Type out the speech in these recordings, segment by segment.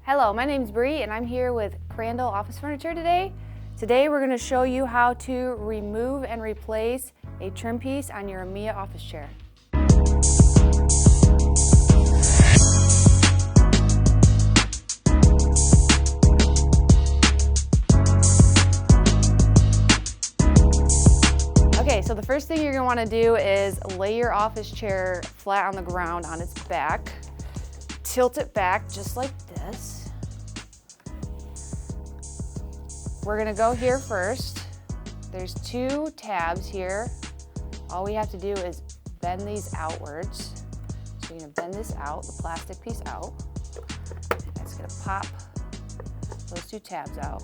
Hello, my name's Bree and I'm here with Crandall Office Furniture today. Today we're going to show you how to remove and replace a trim piece on your Amia office chair. Okay, so the first thing you're going to want to do is lay your office chair flat on the ground on its back. Tilt it back just like this. We're gonna go here first. There's two tabs here. All we have to do is bend these outwards. So you're gonna bend this out, the plastic piece out. That's gonna pop those two tabs out.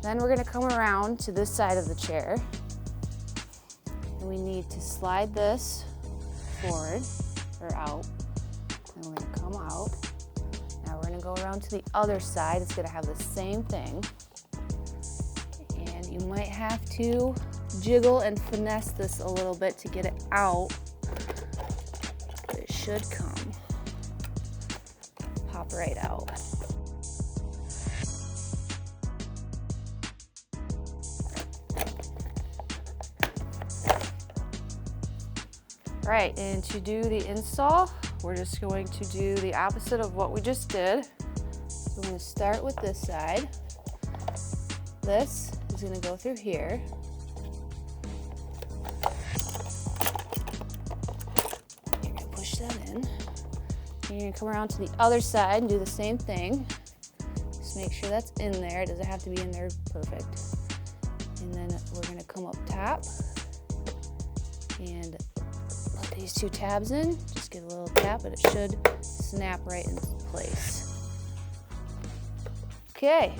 Then we're gonna come around to this side of the chair. And we need to slide this forward or out. And we're gonna come out. Now we're gonna go around to the other side. It's gonna have the same thing. And you might have to jiggle and finesse this a little bit to get it out. But it should pop right out. Right, and to do the install, we're just going to do the opposite of what we just did. So we're going to start with this side. This is going to go through here. You're going to push that in. And you're going to come around to the other side and do the same thing. Just make sure that's in there. It doesn't have to be in there perfect. And then we're going to come up top and put these two tabs in. Just give a little tap and it should snap right into place. Okay.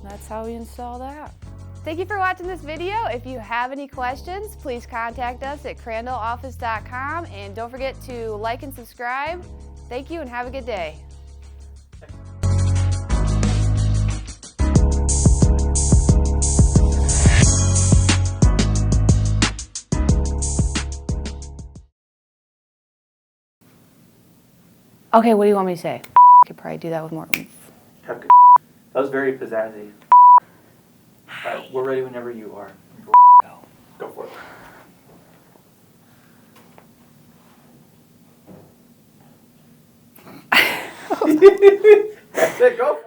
That's how we install that. Thank you for watching this video. If you have any questions, please contact us at crandalloffice.com and don't forget to like and subscribe. Thank you and have a good day. Okay, what do you want me to say? I could probably do that with more oomph. That was very pizzazzy. All right, we're ready whenever you are. Go for it. That's it, go for it.